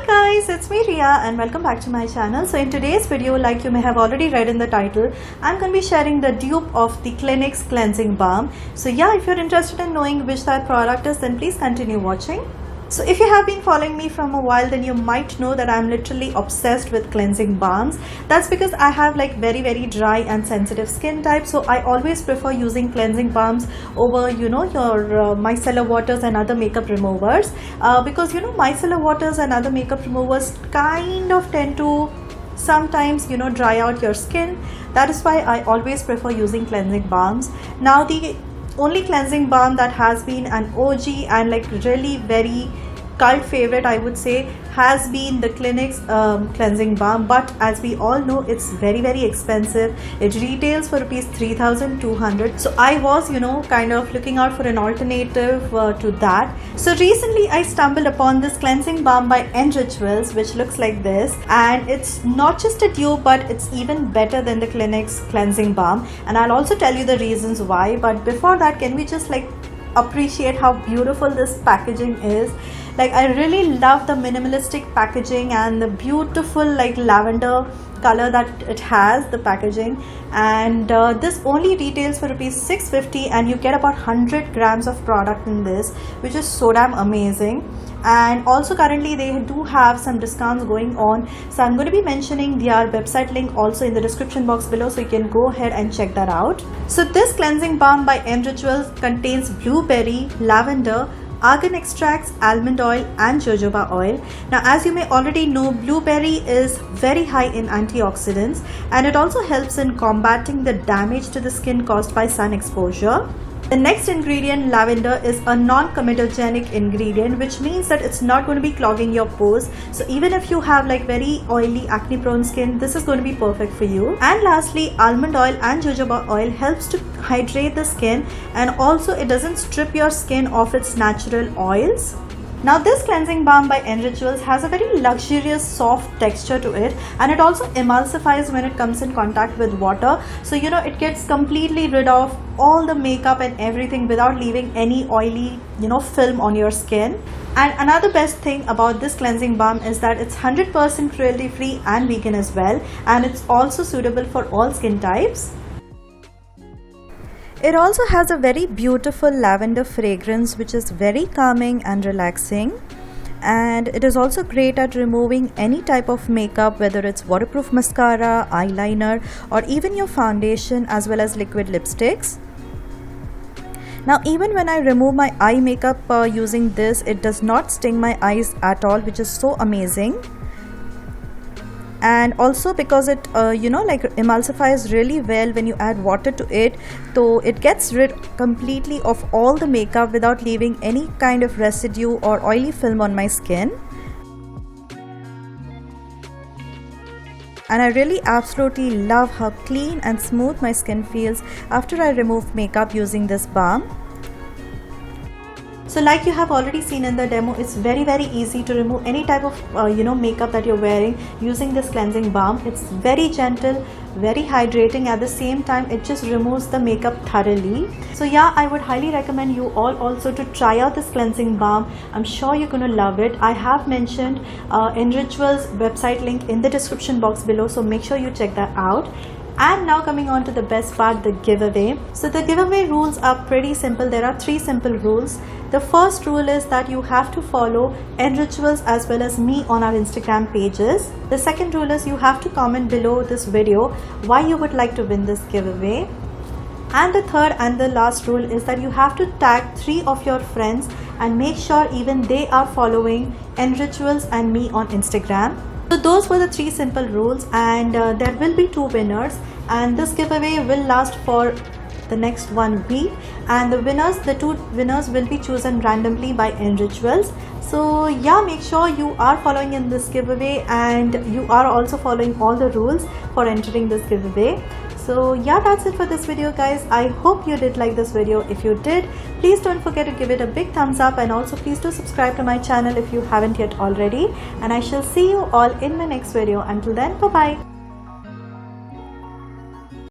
Hi guys, it's me Ria and welcome back to my channel. So in today's video, like you may have already read in the title, I'm going to be sharing the dupe of the Cliniques Cleansing Balm. So yeah, if you're interested in knowing which that product is, then please continue watching. So if you have been following me from a while, then you might know that I'm literally obsessed with cleansing balms. That's because I have like very dry and sensitive skin type, so I always prefer using cleansing balms over your micellar waters and other makeup removers, because micellar waters and other makeup removers kind of tend to sometimes dry out your skin. That is why I always prefer using cleansing balms. Now the only cleansing balm that has been an OG and like really very cult favorite, I would say, has been the Cliniques cleansing balm. But as we all know, it's very expensive. It retails for rupees 3,200. So I was kind of looking out for an alternative to that. So recently I stumbled upon this cleansing balm by N-Rituals, which looks like this, and it's not just a dupe, but it's even better than the Cliniques cleansing balm, and I'll also tell you the reasons why. But before that, can we just like appreciate how beautiful this packaging is? Like, I really love the minimalistic packaging and the beautiful like lavender color that it has, the packaging. And this only retails for rupees 650, and you get about 100 grams of product in this, which is so damn amazing. And also currently they do have some discounts going on, so I'm going to be mentioning their website link also in the description box below, so you can go ahead and check that out. So this cleansing balm by N-Rituals contains blueberry, lavender, argan extracts, almond oil and jojoba oil. Now, as you may already know, blueberry is very high in antioxidants, and it also helps in combating the damage to the skin caused by sun exposure. The next ingredient, lavender, is a non-comedogenic ingredient, which means that it's not going to be clogging your pores. So even if you have like very oily, acne prone skin, this is going to be perfect for you. And lastly, almond oil and jojoba oil helps to hydrate the skin, and also it doesn't strip your skin of its natural oils. Now this cleansing balm by N-Rituals has a very luxurious soft texture to it, and it also emulsifies when it comes in contact with water. So it gets completely rid of all the makeup and everything without leaving any oily film on your skin. And another best thing about this cleansing balm is that it's 100% cruelty free and vegan as well, and it's also suitable for all skin types. It also has a very beautiful lavender fragrance, which is very calming and relaxing. And it is also great at removing any type of makeup, whether it's waterproof mascara, eyeliner, or even your foundation, as well as liquid lipsticks. Now, even when I remove my eye makeup using this, it does not sting my eyes at all, which is so amazing. And also because it emulsifies really well when you add water to it, so it gets rid completely of all the makeup without leaving any kind of residue or oily film on my skin. And I really absolutely love how clean and smooth my skin feels after I remove makeup using this balm. So like you have already seen in the demo, it's very easy to remove any type of makeup that you're wearing using this cleansing balm. It's very gentle, very hydrating. At the same time, it just removes the makeup thoroughly. So yeah, I would highly recommend you all also to try out this cleansing balm. I'm sure you're gonna love it. I have mentioned N-Rituals website link in the description box below, so make sure you check that out. And now coming on to the best part, the giveaway. So the giveaway rules are pretty simple. There are 3 simple rules. The first rule is that you have to follow N-Rituals as well as me on our Instagram pages. The second rule is you have to comment below this video why you would like to win this giveaway. And the third and the last rule is that you have to tag 3 of your friends and make sure even they are following N-Rituals and me on Instagram. So those were the 3 simple rules, and there will be 2 winners, and this giveaway will last for the next 1 week, and the 2 winners will be chosen randomly by N-Rituals. So yeah, make sure you are following in this giveaway, and you are also following all the rules for entering this giveaway. So yeah, that's it for this video guys. I hope you did like this video. If you did, please don't forget to give it a big thumbs up, and also please do subscribe to my channel if you haven't yet already, and I shall see you all in my next video. Until then, bye bye.